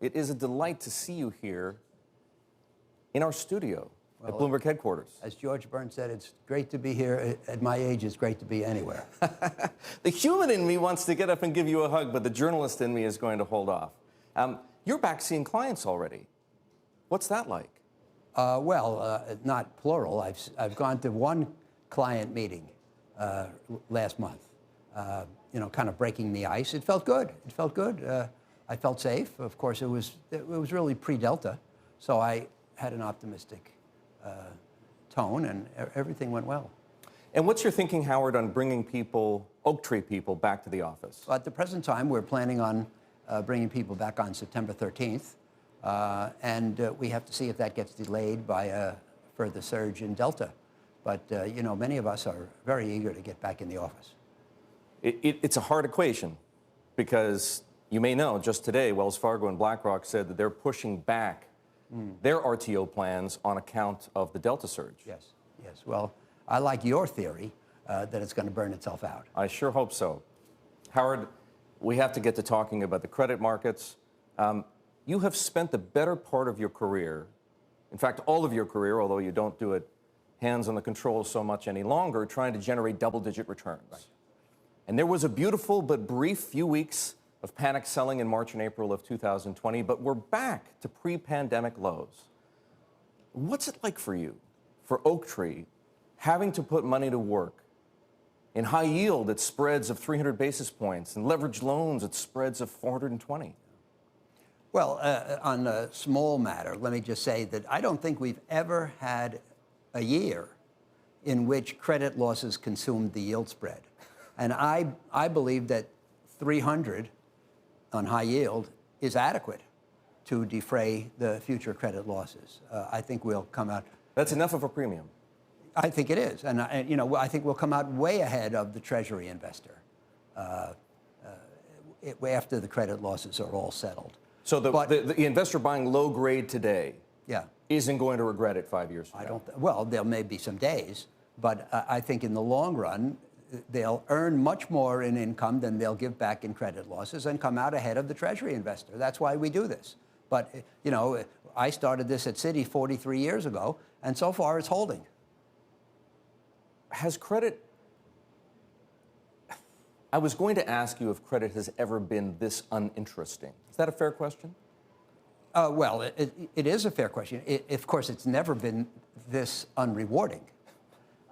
It is a delight to see you here in our studio at Bloomberg headquarters. As George Burns said, it's great to be here. At my age, it's great to be anywhere. The human in me wants to get up and give you a hug, but the journalist in me is going to hold off. You're back seeing clients already. What's that like? Not plural. I've gone to one client meeting last month, kind of breaking the ice. It felt good. It felt good. I felt safe. Of course, it was really pre-Delta, so I had an optimistic tone, and everything went well. And what's your thinking, Howard, on bringing Oaktree people back to the office? At the present time, we're planning on bringing people back on September 13th, and we have to see if that gets delayed by a further surge in Delta. But, many of us are very eager to get back in the office. It's a hard equation because you may know just today Wells Fargo and BlackRock said that they're pushing back their RTO plans on account of the Delta surge. Yes. Well, I like your theory that it's going to burn itself out. I sure hope so. Howard, we have to get to talking about the credit markets. You have spent the better part of your career, in fact, all of your career, although you don't do it hands on the controls so much any longer, trying to generate double-digit returns. Right. And there was a beautiful but brief few weeks of panic selling in March and April of 2020, but we're back to pre-pandemic lows. What's it like for you, for Oaktree, having to put money to work in high yield at spreads of 300 basis points and leveraged loans at spreads of 420? Well, on a small matter, let me just say that I don't think we've ever had a year in which credit losses consumed the yield spread. And I believe that 300 on high yield is adequate to defray the future credit losses. I think we'll come out. That's enough of a premium. I think it is, and I think we'll come out way ahead of the Treasury investor after the credit losses are all settled. So the investor buying low grade today, isn't going to regret it 5 years from now. Well, there may be some days, but I think in the long run, they'll earn much more in income than they'll give back in credit losses and come out ahead of the Treasury investor. That's why we do this. But, I started this at Citi 43 years ago, and so far it's holding. Has credit... I was going to ask you if credit has ever been this uninteresting. Is that a fair question? Well, it is a fair question. Of course, it's never been this unrewarding.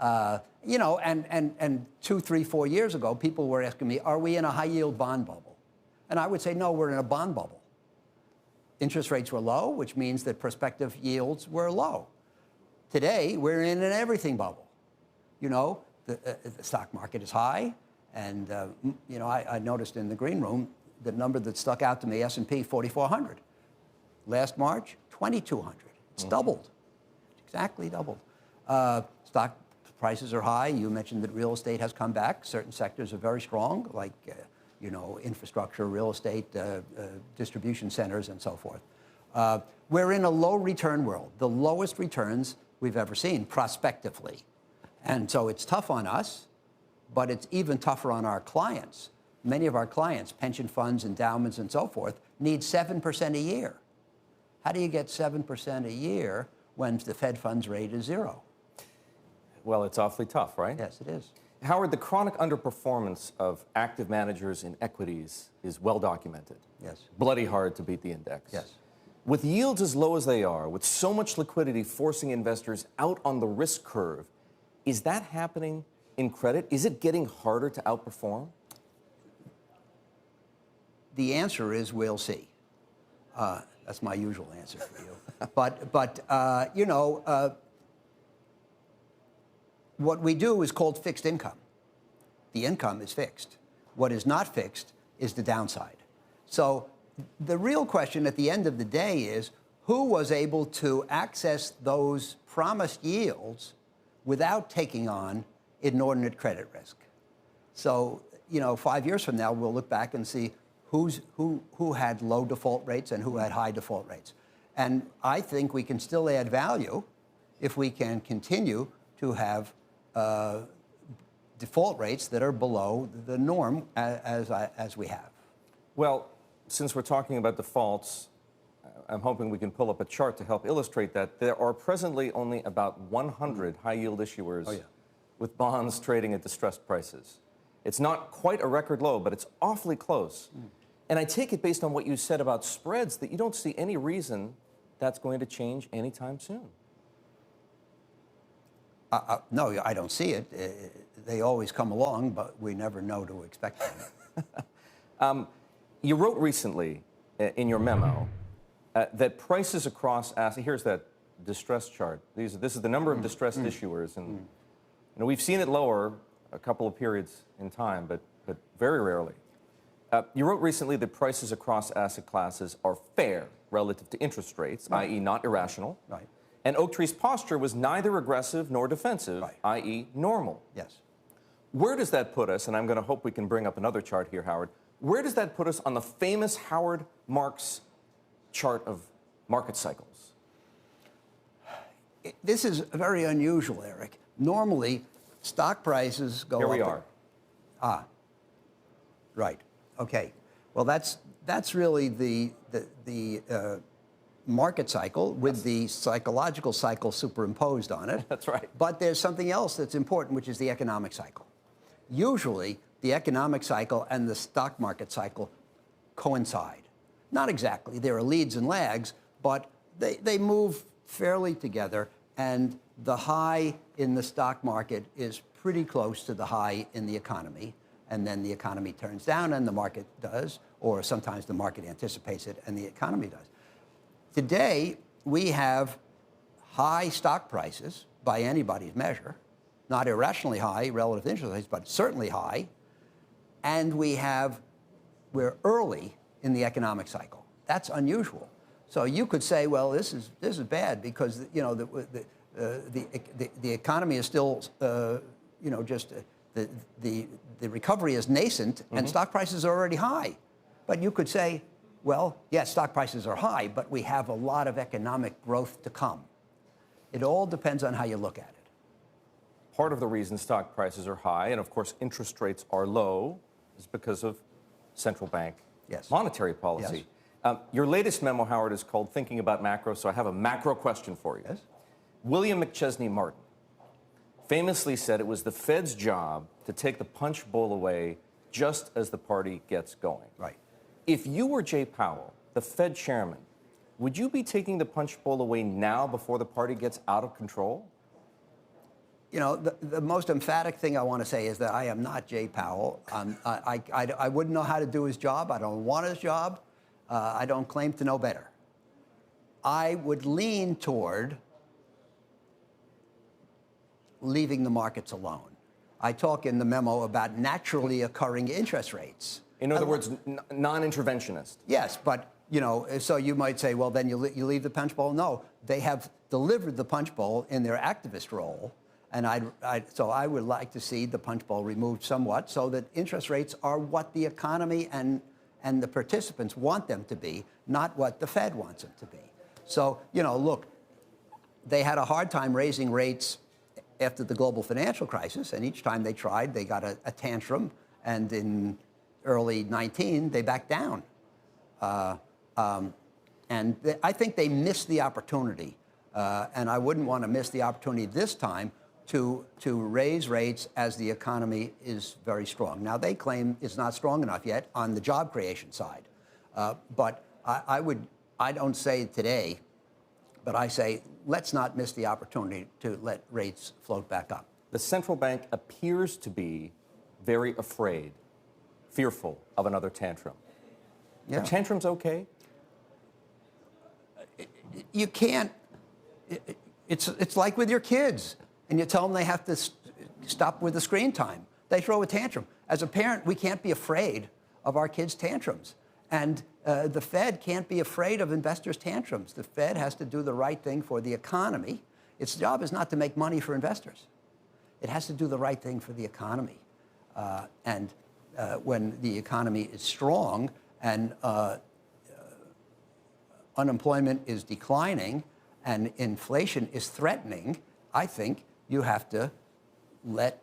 And 2, 3, 4 years ago, people were asking me, are we in a high-yield bond bubble? And I would say, no, we're in a bond bubble. Interest rates were low, which means that prospective yields were low. Today, we're in an everything bubble. The stock market is high, and, I noticed in the green room, the number that stuck out to me, S&P 4,400. Last March, 2,200. It's doubled. Exactly doubled. Stock prices are high. You mentioned that real estate has come back. Certain sectors are very strong, like infrastructure, real estate, distribution centers, and so forth. We're in a low return world, the lowest returns we've ever seen prospectively. And so it's tough on us, but it's even tougher on our clients. Many of our clients, pension funds, endowments, and so forth, need 7% a year. How do you get 7% a year when the Fed funds rate is 0? Well, it's awfully tough, right? Yes, it is. Howard, the chronic underperformance of active managers in equities is well documented. Yes. Bloody hard to beat the index. Yes. With yields as low as they are, with so much liquidity forcing investors out on the risk curve, is that happening in credit? Is it getting harder to outperform? The answer is we'll see. That's my usual answer for you. What we do is called fixed income. The income is fixed. What is not fixed is the downside. So the real question at the end of the day is, who was able to access those promised yields without taking on inordinate credit risk? So, 5 years from now, we'll look back and see who had low default rates and who had high default rates. And I think we can still add value if we can continue to have default rates that are below the norm as we have. Well, since we're talking about defaults, I'm hoping we can pull up a chart to help illustrate that. There are presently only about 100 high-yield issuers with bonds trading at distressed prices. It's not quite a record low, but it's awfully close. And I take it, based on what you said about spreads, that you don't see any reason that's going to change anytime soon. No, I don't see it. They always come along, but we never know to expect them. You wrote recently in your memo that prices across assets, here's that distress chart. This is the number of distressed issuers, and we've seen it lower a couple of periods in time, but very rarely. You wrote recently that prices across asset classes are fair relative to interest rates, i.e. not irrational. Right. And Oaktree's posture was neither aggressive nor defensive, i.e. normal. Yes. Where does that put us, and I'm going to hope we can bring up another chart here, Howard, where does that put us on the famous Howard Marks chart of market cycles? This is very unusual, Eric. Normally, stock prices go up. Here we are. Right. Okay. Well, that's really the market cycle with the psychological cycle superimposed on it. That's right. But there's something else that's important, which is the economic cycle. Usually, the economic cycle and the stock market cycle coincide. Not exactly. There are leads and lags, but they move fairly together, and the high in the stock market is pretty close to the high in the economy, and then the economy turns down and the market does, or sometimes the market anticipates it and the economy does. Today, we have high stock prices by anybody's measure, not irrationally high relative to interest rates, but certainly high, and we're early in the economic cycle. That's unusual. So you could say, well, this is bad because the economy is still just the recovery is nascent and stock prices are already high. But you could say, well, yes, stock prices are high, but we have a lot of economic growth to come. It all depends on how you look at it. Part of the reason stock prices are high, and of course interest rates are low, is because of central bank monetary policy. Yes. Your latest memo, Howard, is called Thinking About Macro, so I have a macro question for you. Yes. William McChesney Martin famously said it was the Fed's job to take the punch bowl away just as the party gets going. Right. If you were Jay Powell, the Fed chairman, would you be taking the punch bowl away now before the party gets out of control? You know, the most emphatic thing I want to say is that I am not Jay Powell. I wouldn't know how to do his job. I don't want his job. I don't claim to know better. I would lean toward leaving the markets alone. I talk in the memo about naturally occurring interest rates. In other words, non-interventionist. Yes, but, so you might say, well, then you leave the punch bowl. No, they have delivered the punch bowl in their activist role. And so I would like to see the punch bowl removed somewhat so that interest rates are what the economy and the participants want them to be, not what the Fed wants them to be. So, look, they had a hard time raising rates after the global financial crisis, and each time they tried, they got a tantrum, and in early 19, they backed down. And I think they missed the opportunity, and I wouldn't want to miss the opportunity this time to raise rates as the economy is very strong. Now, they claim it's not strong enough yet on the job creation side. But I don't say today, but I say, let's not miss the opportunity to let rates float back up. The central bank appears to be very afraid, fearful of another tantrum. Yeah. Are tantrums okay? You can't, it's like with your kids, and you tell them they have to stop with the screen time. They throw a tantrum. As a parent, we can't be afraid of our kids' tantrums. And the Fed can't be afraid of investors' tantrums. The Fed has to do the right thing for the economy. Its job is not to make money for investors. It has to do the right thing for the economy. And when the economy is strong and unemployment is declining and inflation is threatening, I think you have to let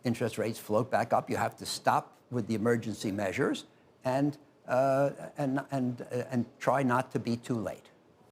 interest rates float back up. You have to stop with the emergency measures and and try not to be too late.